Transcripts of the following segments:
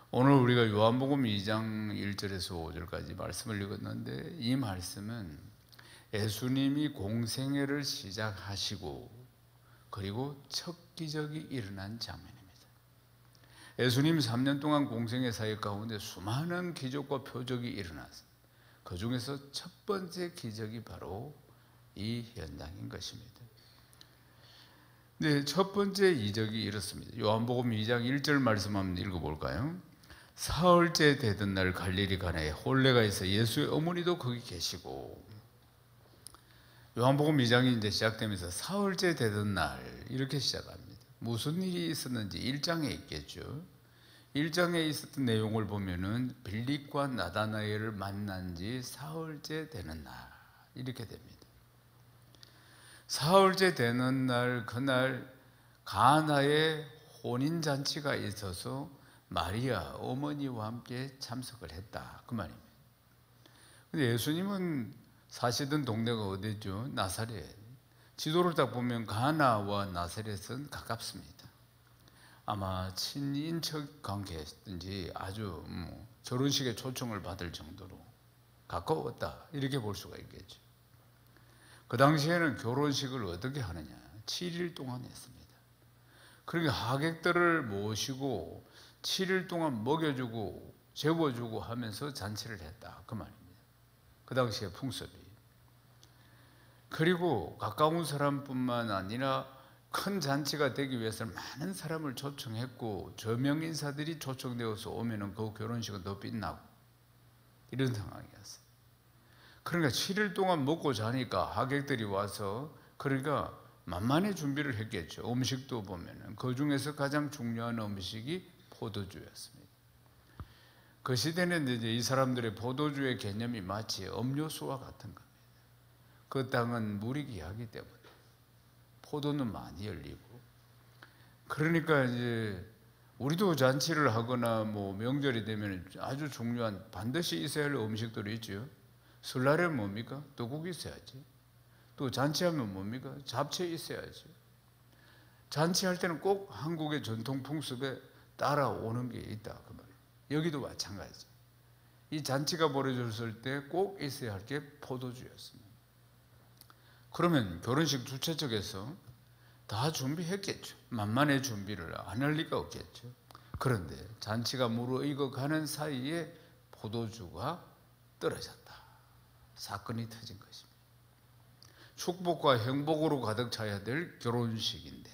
오늘 우리가 요한복음 2장 1절에서 5절까지 말씀을 읽었는데, 이 말씀은 예수님이 공생애를 시작하시고 그리고 첫 기적이 일어난 장면입니다. 예수님 3년 동안 공생애 사역 가운데 수많은 기적과 표적이 일어났어요. 그 중에서 첫 번째 기적이 바로 이 현장인 것입니다. 네, 첫 번째 이적이 이렇습니다. 요한복음 2장 1절 말씀 한번 읽어볼까요? 사흘째 되던 날 갈릴리 가나에 혼례가 있어 예수의 어머니도 거기 계시고. 요한복음 2장이 이제 시작되면서 사흘째 되던 날 이렇게 시작합니다. 무슨 일이 있었는지 1장에 있겠죠. 1장에 있었던 내용을 보면은 빌립과 나다나엘을 만난 지 사흘째 되는 날 이렇게 됩니다. 사흘째 되는 날, 그날 가나에 혼인잔치가 있어서 마리아 어머니와 함께 참석을 했다, 그 말입니다. 근데 예수님은 사시던 동네가 어디죠? 나사렛. 지도를 딱 보면 가나와 나사렛은 가깝습니다. 아마 친인척 관계였든지 아주 결혼식에 초청을 받을 정도로 가까웠다, 이렇게 볼 수가 있겠죠. 그 당시에는 결혼식을 어떻게 하느냐? 7일 동안 했습니다. 그러니까 하객들을 모시고 7일 동안 먹여주고 재워주고 하면서 잔치를 했다, 그 말입니다. 그 당시의 풍습이. 그리고 가까운 사람뿐만 아니라 큰 잔치가 되기 위해서는 많은 사람을 초청했고, 저명 인사들이 초청되어서 오면은 그 결혼식은 더 빛나고, 이런 상황이었어요. 그러니까 7일 동안 먹고 자니까 하객들이 와서, 그러니까 만만히 준비를 했겠죠. 음식도 보면은 그 중에서 가장 중요한 음식이 포도주였습니다. 그 시대는 이제 이 사람들의 포도주의 개념이 마치 음료수와 같은 겁니다. 그 땅은 물이 귀하기 때문에 포도는 많이 열리고, 그러니까 이제 우리도 잔치를 하거나 명절이 되면 아주 중요한 반드시 있어야 할 음식들이 있죠. 설날에 뭡니까? 떡국이 있어야지. 또 잔치하면 뭡니까? 잡채 있어야지. 잔치할 때는 꼭 한국의 전통 풍습에 따라오는 게 있다, 그 말이에요. 여기도 마찬가지죠. 이 잔치가 벌어졌을 때 꼭 있어야 할 게 포도주였습니다. 그러면 결혼식 주최 측에서 다 준비했겠죠. 만만의 준비를 안 할 리가 없겠죠. 그런데 잔치가 무르익어가는 사이에 포도주가 떨어졌다, 사건이 터진 것입니다. 축복과 행복으로 가득 차야 될 결혼식인데,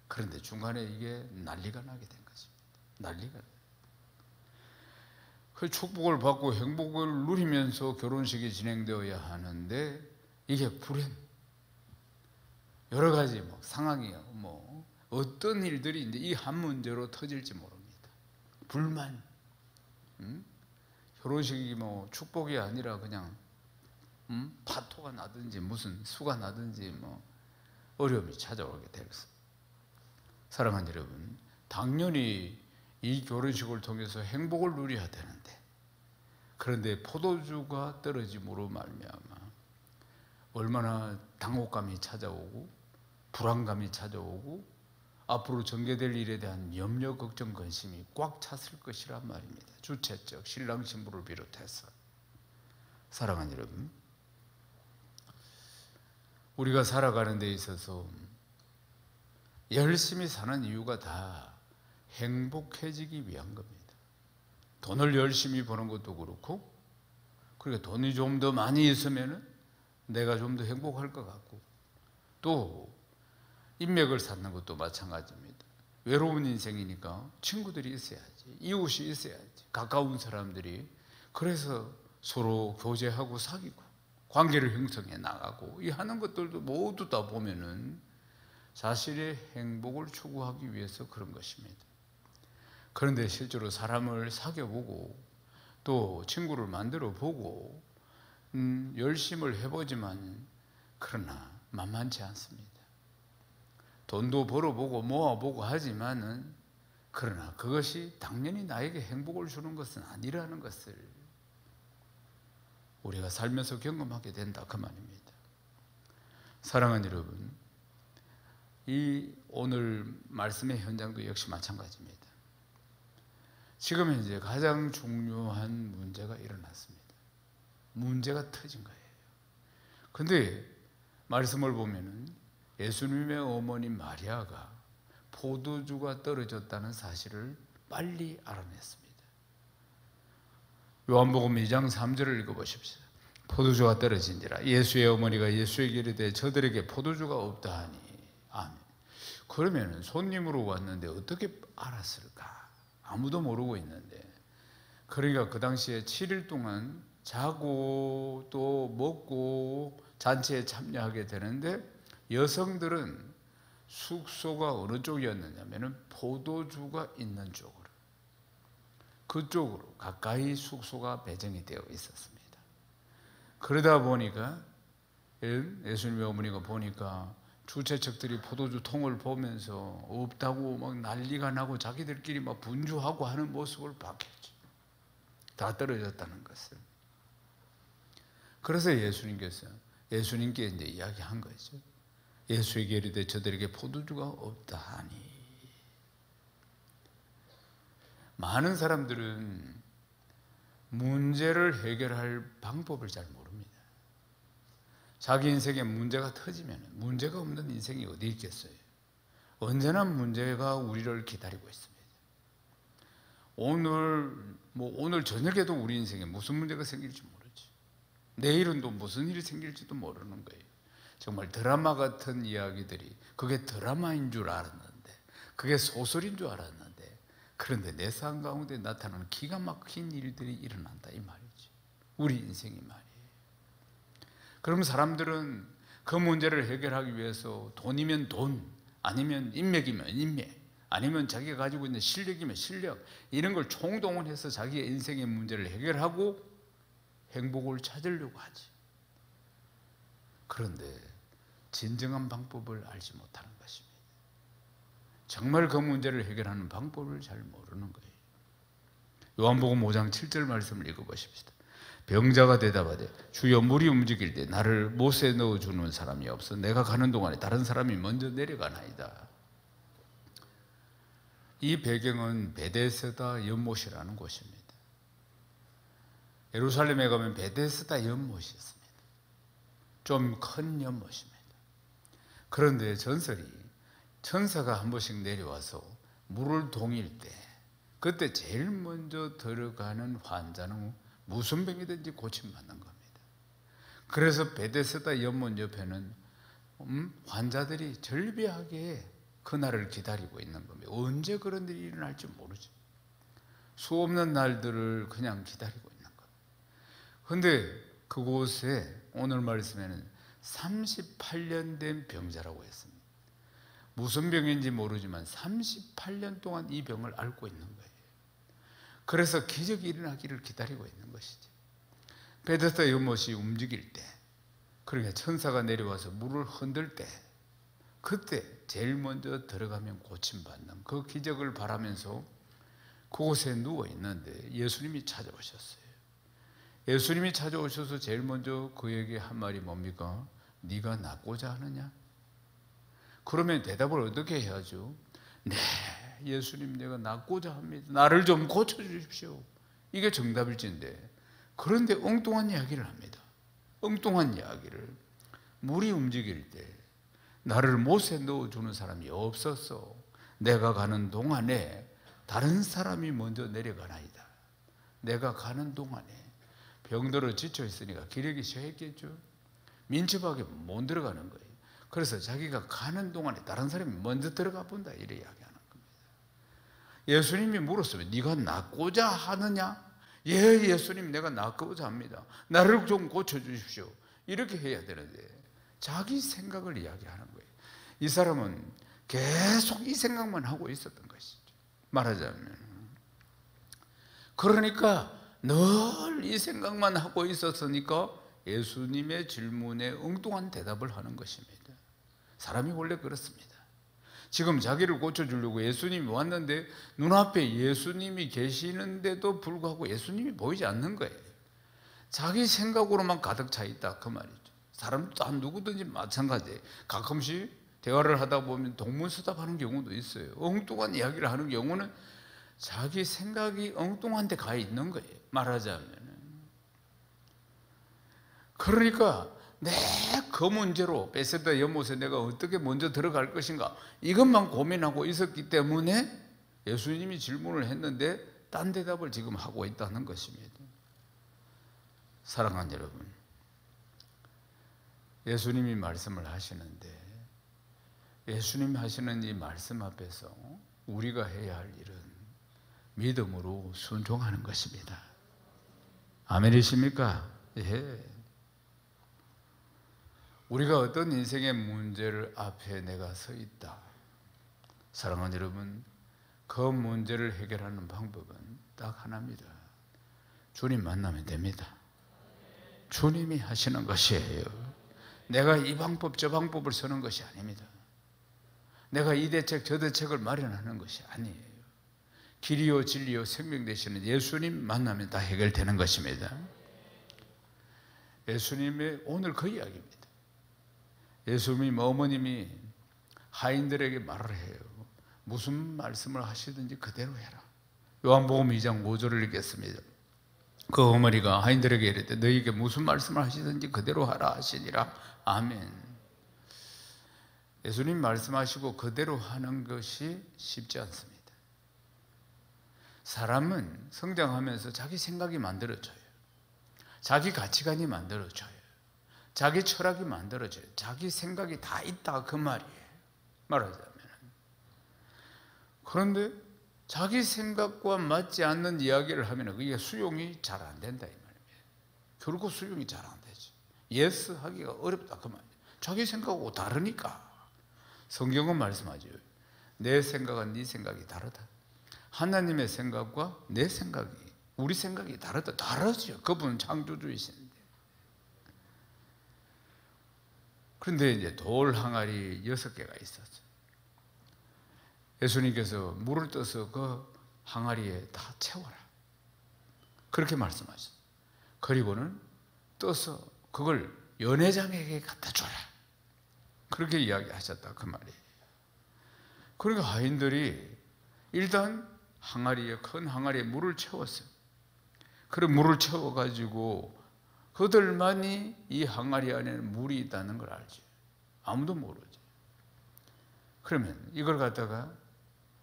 그런데 중간에 이게 난리가 나게 된 것입니다. 난리가. 그 축복을 받고 행복을 누리면서 결혼식이 진행되어야 하는데, 이게 불행, 여러 가지 상황이 어떤 일들이 이제 이 한 문제로 터질지 모릅니다. 불만, 결혼식이 축복이 아니라 그냥 파토가 나든지 무슨 수가 나든지 어려움이 찾아오게 되었습니다. 사랑하는 여러분, 당연히 이 결혼식을 통해서 행복을 누려야 되는데, 그런데 포도주가 떨어짐으로 말미암아 얼마나 당혹감이 찾아오고 불안감이 찾아오고 앞으로 전개될 일에 대한 염려, 걱정, 근심이 꽉 찼을 것이란 말입니다. 주최 측 신랑 신부를 비롯해서. 사랑하는 여러분, 우리가 살아가는 데 있어서 열심히 사는 이유가 다 행복해지기 위한 겁니다. 돈을 열심히 버는 것도 그렇고, 그러니까 돈이 좀 더 많이 있으면 내가 좀 더 행복할 것 같고, 또 인맥을 쌓는 것도 마찬가지입니다. 외로운 인생이니까 친구들이 있어야지, 이웃이 있어야지, 가까운 사람들이. 그래서 서로 교제하고 사귀고 관계를 형성해 나가고, 이 하는 것들도 모두 다 보면은 자신의 행복을 추구하기 위해서 그런 것입니다. 그런데 실제로 사람을 사귀어보고 또 친구를 만들어 보고 열심을 해보지만 그러나 만만치 않습니다. 돈도 벌어보고 모아보고 하지만은, 그러나 그것이 당연히 나에게 행복을 주는 것은 아니라는 것을 우리가 살면서 경험하게 된다, 그 말입니다. 사랑하는 여러분, 이 오늘 말씀의 현장도 역시 마찬가지입니다. 지금 현재 가장 중요한 문제가 일어났습니다. 문제가 터진 거예요. 근데 말씀을 보면은 예수님의 어머니 마리아가 포도주가 떨어졌다는 사실을 빨리 알아냈습니다. 요한복음 2장 3절을 읽어보십시오. 포도주가 떨어진지라 예수의 어머니가 예수에게 이르되 저들에게 포도주가 없다 하니. 아멘. 그러면 손님으로 왔는데 어떻게 알았을까? 아무도 모르고 있는데. 그러니까 그 당시에 7일 동안 자고 또 먹고 잔치에 참여하게 되는데, 여성들은 숙소가 어느 쪽이었느냐면 포도주가 있는 쪽으로, 그쪽으로 가까이 숙소가 배정이 되어 있었습니다. 그러다 보니까 예수님의 어머니가 보니까 주최측들이 포도주 통을 보면서 없다고 막 난리가 나고 자기들끼리 막 분주하고 하는 모습을 봤겠죠. 다 떨어졌다는 것을. 그래서 예수님께 이제 이야기한 거죠. 예수에게 이르되 저들에게 포도주가 없다 하니. 많은 사람들은 문제를 해결할 방법을 잘 모릅니다. 자기 인생에 문제가 터지면 문제가 없는 인생이 어디 있겠어요? 언제나 문제가 우리를 기다리고 있습니다. 오늘 저녁에도 우리 인생에 무슨 문제가 생길지 모르지. 내일은 또 무슨 일이 생길지도 모르는 거예요. 정말 드라마 같은 이야기들이, 그게 드라마인 줄 알았는데, 그게 소설인 줄 알았는데, 그런데 내 삶 가운데 나타나는 기가 막힌 일들이 일어난다 이 말이지. 우리 인생이 말이에요. 그럼 사람들은 그 문제를 해결하기 위해서 돈이면 돈, 아니면 인맥이면 인맥, 아니면 자기가 가지고 있는 실력이면 실력, 이런 걸 총동원해서 자기의 인생의 문제를 해결하고 행복을 찾으려고 하지. 그런데 진정한 방법을 알지 못하는 것입니다. 정말 그 문제를 해결하는 방법을 잘 모르는 거예요. 요한복음 5장 7절 말씀을 읽어보십시다. 병자가 대답하되 주여 물이 움직일 때 나를 못에 넣어주는 사람이 없어 내가 가는 동안에 다른 사람이 먼저 내려가나이다. 이 배경은 베데스다 연못이라는 곳입니다. 예루살렘에 가면 베데스다 연못이 있습니다. 좀 큰 연못입니다. 그런데 전설이 천사가 한 번씩 내려와서 물을 동일 때 그때 제일 먼저 들어가는 환자는 무슨 병이든지 고침받는 겁니다. 그래서 베데스다 연못 옆에는 환자들이 절비하게 그날을 기다리고 있는 겁니다. 언제 그런 일이 일어날지 모르죠. 수없는 날들을 그냥 기다리고 있는 겁니다. 그런데 그곳에 오늘 말씀에는 38년 된 병자라고 했습니다. 무슨 병인지 모르지만 38년 동안 이 병을 앓고 있는 거예요. 그래서 기적이 일어나기를 기다리고 있는 것이죠. 베데스다 연못이 움직일 때, 그러니까 천사가 내려와서 물을 흔들 때, 그때 제일 먼저 들어가면 고침받는 그 기적을 바라면서 그곳에 누워 있는데 예수님이 찾아오셨어요. 예수님이 찾아오셔서 제일 먼저 그에게 한 말이 뭡니까? 네가 낫고자 하느냐? 그러면 대답을 어떻게 해야죠? 네, 예수님 내가 낫고자 합니다. 나를 좀 고쳐주십시오. 이게 정답일진데, 그런데 엉뚱한 이야기를 합니다. 엉뚱한 이야기를. 물이 움직일 때 나를 못에 넣어주는 사람이 없었어. 내가 가는 동안에 다른 사람이 먼저 내려가나이다. 내가 가는 동안에. 병들어 지쳐 있으니까 기력이 쇠했겠죠. 민첩하게 못 들어가는 거예요. 그래서 자기가 가는 동안에 다른 사람이 먼저 들어가 본다 이렇게 이야기하는 겁니다. 예수님이 물었어요. 네가 낫고자 하느냐? 예, 예수님 내가 낫고자 합니다. 나를 좀 고쳐주십시오. 이렇게 해야 되는데 자기 생각을 이야기하는 거예요. 이 사람은 계속 이 생각만 하고 있었던 것이죠. 말하자면. 그러니까 늘 이 생각만 하고 있었으니까 예수님의 질문에 엉뚱한 대답을 하는 것입니다. 사람이 원래 그렇습니다. 지금 자기를 고쳐주려고 예수님이 왔는데 눈앞에 예수님이 계시는데도 불구하고 예수님이 보이지 않는 거예요. 자기 생각으로만 가득 차 있다 그 말이죠. 사람도 다 누구든지 마찬가지예요. 가끔씩 대화를 하다 보면 동문서답하는 경우도 있어요. 엉뚱한 이야기를 하는 경우는 자기 생각이 엉뚱한 데 가 있는 거예요, 말하자면. 그러니까 그 문제로 베세다 연못에 내가 어떻게 먼저 들어갈 것인가, 이것만 고민하고 있었기 때문에 예수님이 질문을 했는데 딴 대답을 지금 하고 있다는 것입니다. 사랑하는 여러분, 예수님이 말씀을 하시는데 예수님 하시는 이 말씀 앞에서 우리가 해야 할 일은 믿음으로 순종하는 것입니다. 아멘이십니까? 예. 우리가 어떤 인생의 문제를 앞에 내가 서 있다, 사랑하는 여러분, 그 문제를 해결하는 방법은 딱 하나입니다. 주님 만나면 됩니다. 주님이 하시는 것이에요. 내가 이 방법 저 방법을 쓰는 것이 아닙니다. 내가 이 대책 저 대책을 마련하는 것이 아니에요. 길이요 진리요 생명 되시는 예수님 만나면 다 해결되는 것입니다. 예수님의 오늘 그 이야기입니다. 예수님 어머님이 하인들에게 말을 해요. 무슨 말씀을 하시든지 그대로 해라. 요한복음 2장 5절을 읽겠습니다. 그 어머니가 하인들에게 이랬대, 너희에게 무슨 말씀을 하시든지 그대로 하라 하시니라. 아멘. 예수님 말씀하시고 그대로 하는 것이 쉽지 않습니다. 사람은 성장하면서 자기 생각이 만들어져요. 자기 가치관이 만들어져요. 자기 철학이 만들어져요. 자기 생각이 다 있다, 그 말이에요, 말하자면. 그런데 자기 생각과 맞지 않는 이야기를 하면 그게 수용이 잘 안 된다, 이 말입니다. 결국 수용이 잘 안 되지. 예스 하기가 어렵다, 그 말이에요. 자기 생각하고 다르니까. 성경은 말씀하죠. 내 생각은 네 생각이 다르다. 하나님의 생각과 내 생각이, 우리 생각이 다르다. 다르죠. 그분은 창조주이신데. 그런데 이제 돌 항아리 6개가 있었죠. 예수님께서 물을 떠서 그 항아리에 다 채워라, 그렇게 말씀하셨어요. 그리고는 떠서 그걸 연회장에게 갖다 줘라, 그렇게 이야기하셨다, 그 말이에요. 그러니까 하인들이 일단 항아리에, 큰 항아리에 물을 채웠어요. 그래 물을 채워가지고 그들만이 이 항아리 안에는 물이 있다는 걸 알지. 아무도 모르지. 그러면 이걸 갖다가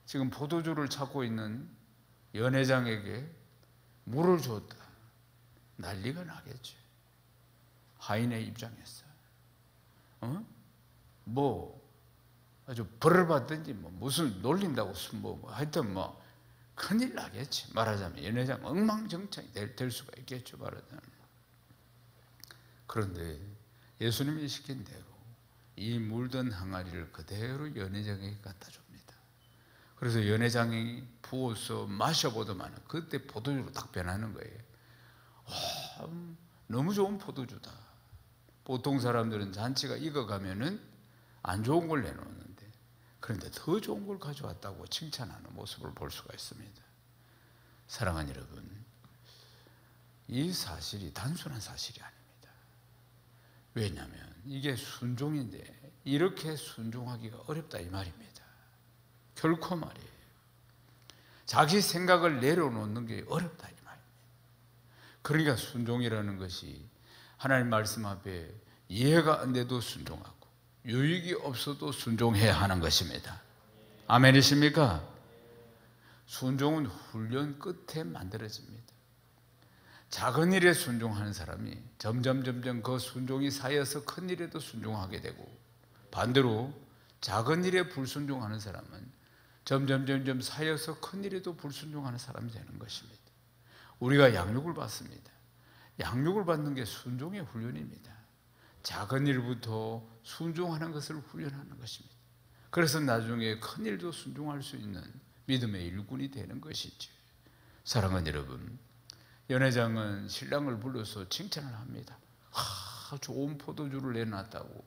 지금 포도주를 찾고 있는 연회장에게 물을 줬다, 난리가 나겠죠. 하인의 입장에서 뭐 아주 벌을 받든지 뭐 무슨 놀린다고 하여튼 뭐 큰일 나겠지. 말하자면 연회장 엉망정창이 될 수가 있겠죠, 말하자면. 그런데 예수님이 시킨 대로 이 물든 항아리를 그대로 연회장에게 갖다 줍니다. 그래서 연회장이 부어서 마셔보더만 그때 포도주로 딱 변하는 거예요. 와, 너무 좋은 포도주다. 보통 사람들은 잔치가 익어가면은 안 좋은 걸 내놓는데, 그런데 더 좋은 걸 가져왔다고 칭찬하는 모습을 볼 수가 있습니다. 사랑하는 여러분, 이 사실이 단순한 사실이 아닙니다. 왜냐하면 이게 순종인데 이렇게 순종하기가 어렵다, 이 말입니다. 결코 말이에요. 자기 생각을 내려놓는 게 어렵다, 이 말입니다. 그러니까 순종이라는 것이 하나님 말씀 앞에 이해가 안 돼도 순종하고 유익이 없어도 순종해야 하는 것입니다. 아멘이십니까? 순종은 훈련 끝에 만들어집니다. 작은 일에 순종하는 사람이 점점 그 순종이 쌓여서 큰 일에도 순종하게 되고, 반대로 작은 일에 불순종하는 사람은 점점 쌓여서 큰 일에도 불순종하는 사람이 되는 것입니다. 우리가 양육을 받습니다. 양육을 받는 게 순종의 훈련입니다. 작은 일부터 순종하는 것을 훈련하는 것입니다. 그래서 나중에 큰 일도 순종할 수 있는 믿음의 일꾼이 되는 것이죠. 사랑하는 여러분, 연회장은 신랑을 불러서 칭찬을 합니다. 좋은 포도주를 내놨다고.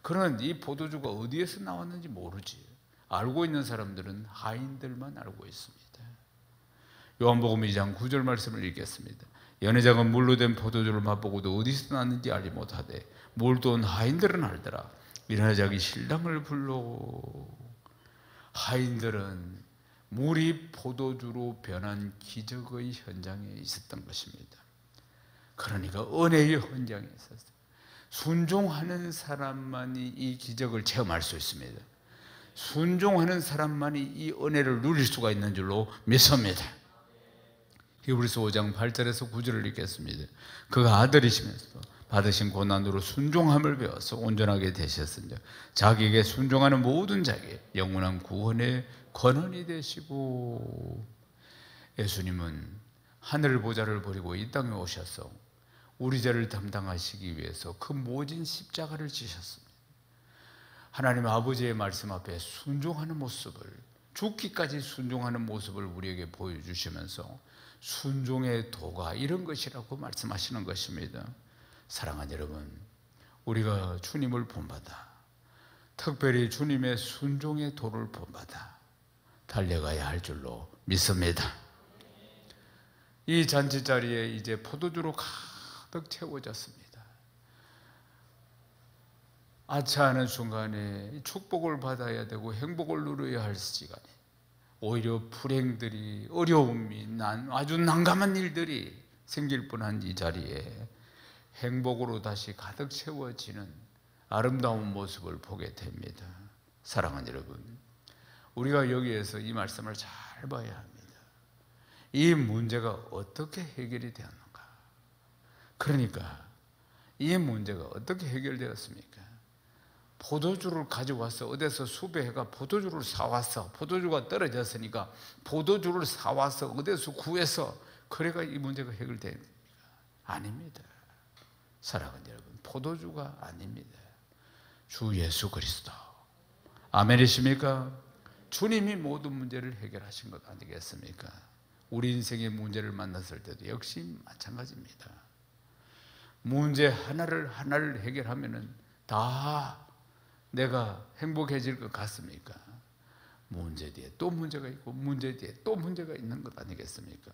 그러나 이 포도주가 어디에서 나왔는지 모르지. 알고 있는 사람들은 하인들만 알고 있습니다. 요한복음 2장 9절 말씀을 읽겠습니다. 연회장은 물로 된 포도주를 맛보고도 어디서 났는지 알지 못하되 물도 온 하인들은 알더라. 연회장이 신랑을 불러. 하인들은 물이 포도주로 변한 기적의 현장에 있었던 것입니다. 그러니까 은혜의 현장에 있었어요. 순종하는 사람만이 이 기적을 체험할 수 있습니다. 순종하는 사람만이 이 은혜를 누릴 수가 있는 줄로 믿습니다. 히브리서 5장 8절에서 9절을 읽겠습니다. 그가 아들이시면서 받으신 고난으로 순종함을 배워서 온전하게 되셨으니 자기에게 순종하는 모든 자에게 영원한 구원의 권한이 되시고. 예수님은 하늘 보좌를 버리고 이 땅에 오셔서 우리 죄를 담당하시기 위해서 그 모진 십자가를 지셨습니다. 하나님 아버지의 말씀 앞에 순종하는 모습을, 죽기까지 순종하는 모습을 우리에게 보여주시면서 순종의 도가 이런 것이라고 말씀하시는 것입니다. 사랑하는 여러분, 우리가 주님을 본받아, 특별히 주님의 순종의 도를 본받아 달려가야 할 줄로 믿습니다. 이 잔치 자리에 이제 포도주로 가득 채워졌습니다. 아차하는 순간에 축복을 받아야 되고 행복을 누려야 할 시간에 오히려 불행들이, 어려움이, 아주 난감한 일들이 생길 뻔한 이 자리에 행복으로 다시 가득 채워지는 아름다운 모습을 보게 됩니다. 사랑하는 여러분, 우리가 여기에서 이 말씀을 잘 봐야 합니다. 이 문제가 어떻게 해결이 되었는가? 그러니까 이 문제가 어떻게 해결되었습니까? 포도주를 가져와서 어디서 수배해가 포도주를 사왔어. 포도주가 떨어졌으니까 포도주를 사와서 어디서 구해서 그래가 이 문제가 해결됩니까? 아닙니다. 사랑하는 여러분, 포도주가 아닙니다. 주 예수 그리스도. 아멘이십니까? 주님이 모든 문제를 해결하신 것 아니겠습니까? 우리 인생의 문제를 만났을 때도 역시 마찬가지입니다. 문제 하나를 해결하면은 다 내가 행복해질 것 같습니까? 문제 뒤에 또 문제가 있고 문제 뒤에 또 문제가 있는 것 아니겠습니까?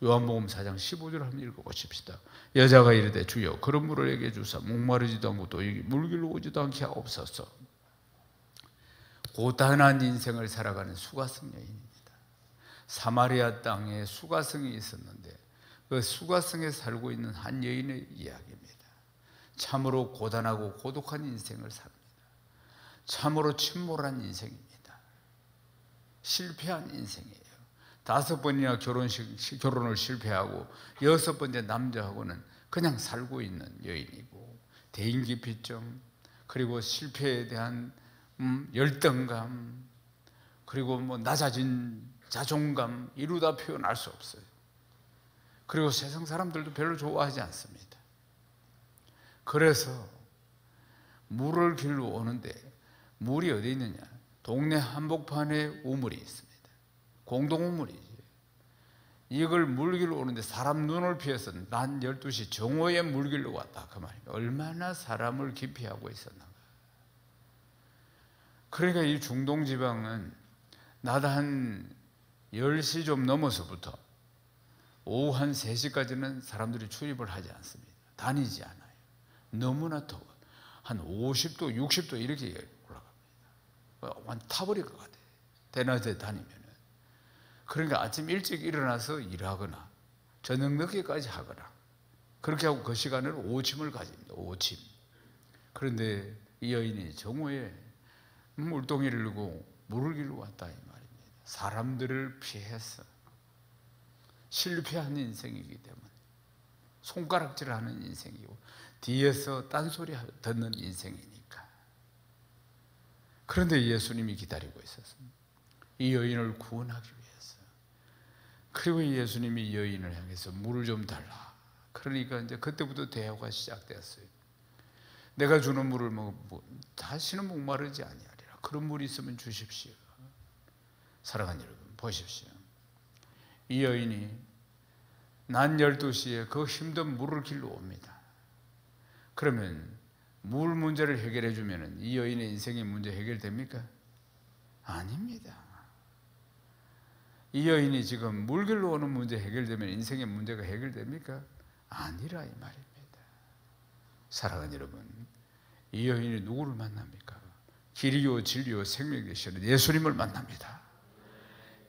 요한복음 4장 15절 한번 읽어보십시다. 여자가 이르되 주여 그런 물을 내게 주사 목마르지도 않고 또 물길로 오지도 않게 하옵소서. 고단한 인생을 살아가는 수가성 여인입니다. 사마리아 땅에 수가성이 있었는데 그 수가성에 살고 있는 한 여인의 이야기입니다. 참으로 고단하고 고독한 인생을 삽니다. 참으로 침몰한 인생입니다. 실패한 인생이에요. 5번이나 결혼을 실패하고 6번째 남자하고는 그냥 살고 있는 여인이고, 대인기피증, 그리고 실패에 대한 열등감, 그리고 낮아진 자존감, 이루다 표현할 수 없어요. 그리고 세상 사람들도 별로 좋아하지 않습니다. 그래서 물을 길러 오는데 물이 어디 있느냐? 동네 한복판에 우물이 있습니다. 공동우물이지. 이걸 물길로 오는데 사람 눈을 피해서 난 12시 정오에 물길로 왔다 그 말이에요. 얼마나 사람을 기피하고 있었는가. 그러니까 이 중동지방은 낮 한 10시 좀 넘어서부터 오후 한 3시까지는 사람들이 출입을 하지 않습니다. 다니지 않아요. 너무나 더워. 한 50도 60도 이렇게 올라갑니다. 완전 타버릴 것 같아요. 대낮에 다니면. 그러니까 아침 일찍 일어나서 일하거나 저녁 늦게까지 하거나 그렇게 하고 그 시간을 오침을 가집니다. 오침. 그런데 이 여인이 정오에 물동이를 들고 물을 길러 왔다 이 말입니다. 사람들을 피해서 실패한 인생이기 때문에 손가락질하는 인생이고 뒤에서 딴소리 듣는 인생이니까. 그런데 예수님이 기다리고 있었습니다. 이 여인을 구원하기 위해서. 그리고 예수님이 여인을 향해서 물을 좀 달라. 그러니까 이제 그때부터 대화가 시작되었어요. 내가 주는 물을 다시는 목마르지 아니하리라. 그런 물이 있으면 주십시오. 사랑하는 여러분, 보십시오. 이 여인이 낮 12시에 그 힘든 물을 길러 옵니다. 그러면 물 문제를 해결해 주면 이 여인의 인생의 문제 해결됩니까? 아닙니다. 이 여인이 지금 물 길러 오는 문제 해결되면 인생의 문제가 해결됩니까? 아니라 이 말입니다. 사랑하는 여러분, 이 여인이 누구를 만납니까? 길이요 진리요 생명이 되시는 예수님을 만납니다.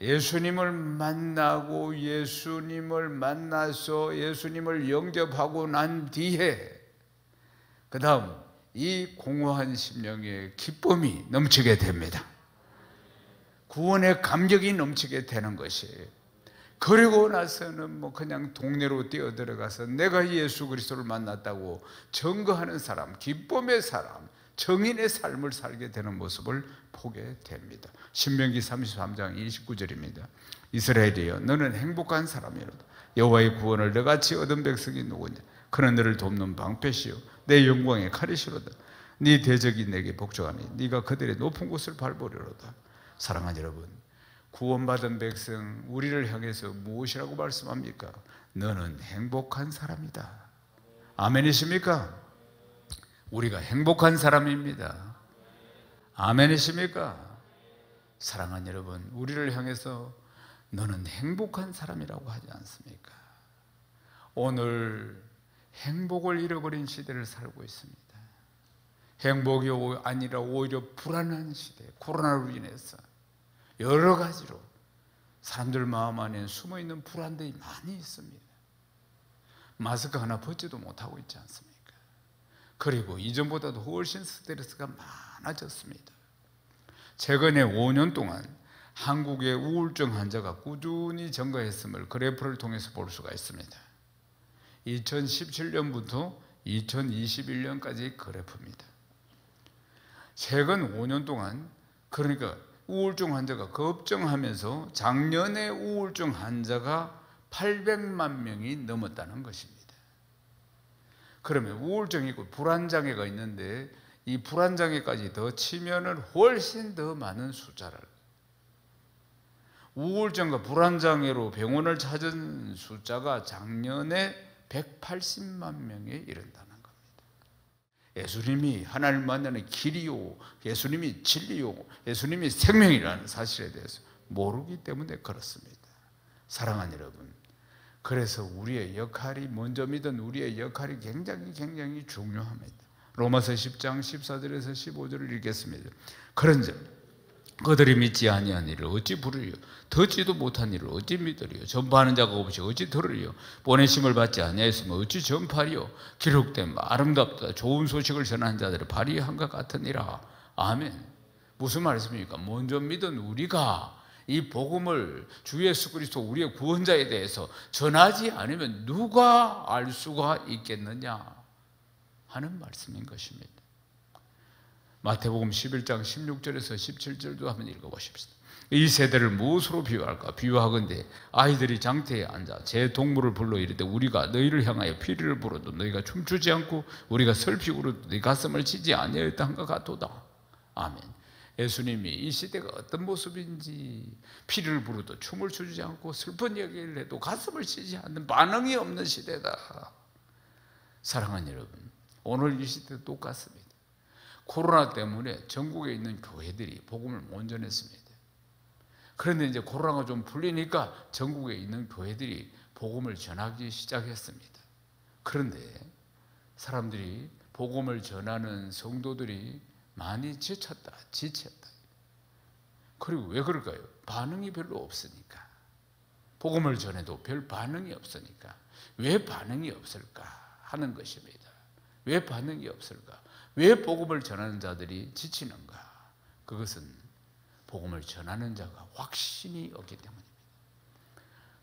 예수님을 만나고 예수님을 만나서 예수님을 영접하고 난 뒤에 그 다음 이 공허한 심령에 기쁨이 넘치게 됩니다. 구원의 감격이 넘치게 되는 것이에요. 그리고 나서는 뭐 그냥 동네로 뛰어들어가서 내가 예수 그리스도를 만났다고 증거하는 사람, 기쁨의 사람, 정인의 삶을 살게 되는 모습을 보게 됩니다. 신명기 33장 29절입니다. 이스라엘이여 너는 행복한 사람이로다. 여호와의 구원을 너같이 얻은 백성이 누구냐? 그는 너를 돕는 방패시요 내 영광의 칼이시로다. 네 대적이 내게 복종하니 네가 그들의 높은 곳을 밟으리로다. 사랑하는 여러분, 구원받은 백성 우리를 향해서 무엇이라고 말씀합니까? 너는 행복한 사람이다. 아멘이십니까? 우리가 행복한 사람입니다. 아멘이십니까? 사랑하는 여러분, 우리를 향해서 너는 행복한 사람이라고 하지 않습니까? 오늘 행복을 잃어버린 시대를 살고 있습니다. 행복이 아니라 오히려 불안한 시대, 코로나로 인해서 여러 가지로 사람들 마음 안에 숨어있는 불안들이 많이 있습니다. 마스크 하나 벗지도 못하고 있지 않습니까? 그리고 이전보다도 훨씬 스트레스가 많아졌습니다. 최근에 5년 동안 한국의 우울증 환자가 꾸준히 증가했음을 그래프를 통해서 볼 수가 있습니다. 2017년부터 2021년까지의 그래프입니다. 최근 5년 동안, 그러니까 우울증 환자가 급증하면서 작년에 우울증 환자가 800만 명이 넘었다는 것입니다. 그러면 우울증이 있고 불안장애가 있는데 이 불안장애까지 더 치면은 훨씬 더 많은 숫자를, 우울증과 불안장애로 병원을 찾은 숫자가 작년에 180만 명에 이른다는 겁니다. 예수님이 하나님 만나는 길이요, 예수님이 진리요, 예수님이 생명이라는 사실에 대해서 모르기 때문에 그렇습니다. 사랑하는 여러분, 그래서 우리의 역할이, 먼저 믿은 우리의 역할이 굉장히 중요합니다. 로마서 10장 14절에서 15절을 읽겠습니다. 그런즉 그들이 믿지 아니한 일을 어찌 부르리요? 듣지도 못한 일을 어찌 믿으리요? 전파하는 자가 없이 어찌 들으리요? 보내심을 받지 아니하였으면 어찌 전파리요? 기록된 아름답다 좋은 소식을 전하는 자들의 발휘함과 같으니라. 아멘. 무슨 말씀입니까? 먼저 믿은 우리가 이 복음을, 주 예수 그리스도 우리의 구원자에 대해서 전하지 않으면 누가 알 수가 있겠느냐 하는 말씀인 것입니다. 마태복음 11장 16절에서 17절도 한번 읽어보십시다. 이 세대를 무엇으로 비유할까? 비유하건대 아이들이 장태에 앉아 제 동물을 불러 이르되 우리가 너희를 향하여 피리를 불어도 너희가 춤추지 않고 우리가 슬피 울어도 네 가슴을 치지 아니하였다 한 것 같도다. 아멘. 예수님이 이 시대가 어떤 모습인지, 피리를 부르도 춤을 추지 않고 슬픈 얘기를 해도 가슴을 치지 않는, 반응이 없는 시대다. 사랑하는 여러분, 오늘 이 시대도 똑같습니다. 코로나 때문에 전국에 있는 교회들이 복음을 못 전했습니다. 그런데 이제 코로나가 좀 풀리니까 전국에 있는 교회들이 복음을 전하기 시작했습니다. 그런데 사람들이, 복음을 전하는 성도들이 많이 지쳤다. 그리고 왜 그럴까요? 반응이 별로 없으니까. 복음을 전해도 별 반응이 없으니까. 왜 반응이 없을까 하는 것입니다. 왜 반응이 없을까? 왜 복음을 전하는 자들이 지치는가? 그것은 복음을 전하는 자가 확신이 없기 때문입니다.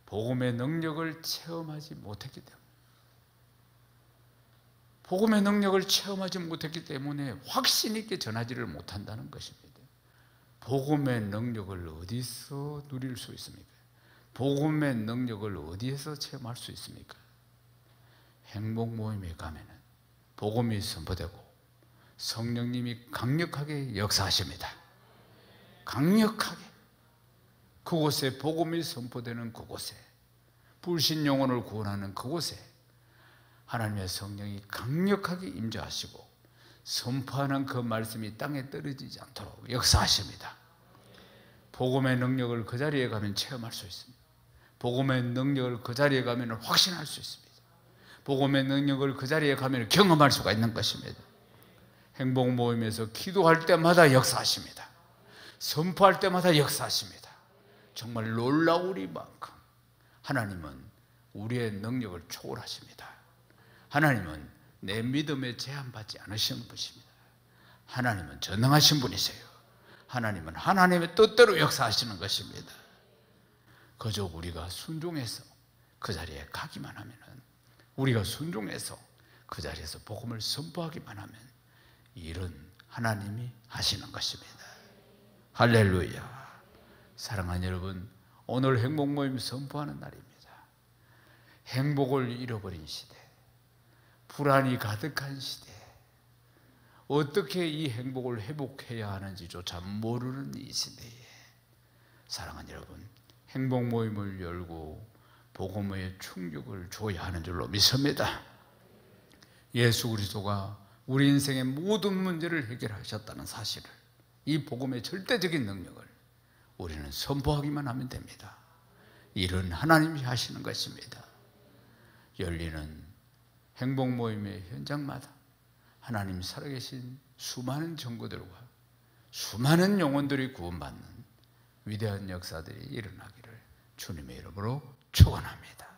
복음의 능력을 체험하지 못했기 때문에, 복음의 능력을 체험하지 못했기 때문에 확신 있게 전하지를 못한다는 것입니다. 복음의 능력을 어디서 누릴 수 있습니까? 복음의 능력을 어디에서 체험할 수 있습니까? 행복 모임에 가면은 복음이 선포되고 성령님이 강력하게 역사하십니다. 강력하게. 그곳에 복음이 선포되는 그곳에, 불신 영혼을 구원하는 그곳에 하나님의 성령이 강력하게 임재하시고 선포하는 그 말씀이 땅에 떨어지지 않도록 역사하십니다. 복음의 능력을 그 자리에 가면 체험할 수 있습니다. 복음의 능력을 그 자리에 가면 확신할 수 있습니다. 복음의 능력을 그 자리에 가면 경험할 수가 있는 것입니다. 행복 모임에서 기도할 때마다 역사하십니다. 선포할 때마다 역사하십니다. 정말 놀라우리만큼 하나님은 우리의 능력을 초월하십니다. 하나님은 내 믿음에 제한받지 않으시는 분이십니다. 하나님은 전능하신 분이세요. 하나님은 하나님의 뜻대로 역사하시는 것입니다. 그저 우리가 순종해서 그 자리에 가기만 하면, 우리가 순종해서 그 자리에서 복음을 선포하기만 하면 이런 하나님이 하시는 것입니다. 할렐루야. 사랑하는 여러분, 오늘 행복 모임 선포하는 날입니다. 행복을 잃어버린 시대, 불안이 가득한 시대, 어떻게 이 행복을 회복해야 하는지조차 모르는 이 시대에 사랑하는 여러분, 행복 모임을 열고 복음의 충격을 줘야 하는 줄로 믿습니다. 예수 그리스도가 우리 인생의 모든 문제를 해결하셨다는 사실을, 이 복음의 절대적인 능력을 우리는 선포하기만 하면 됩니다. 이런 하나님이 하시는 것입니다. 열리는 행복 모임의 현장마다 하나님 살아계신 수많은 증거들과 수많은 영혼들이 구원받는 위대한 역사들이 일어나기를 주님의 이름으로 축원합니다.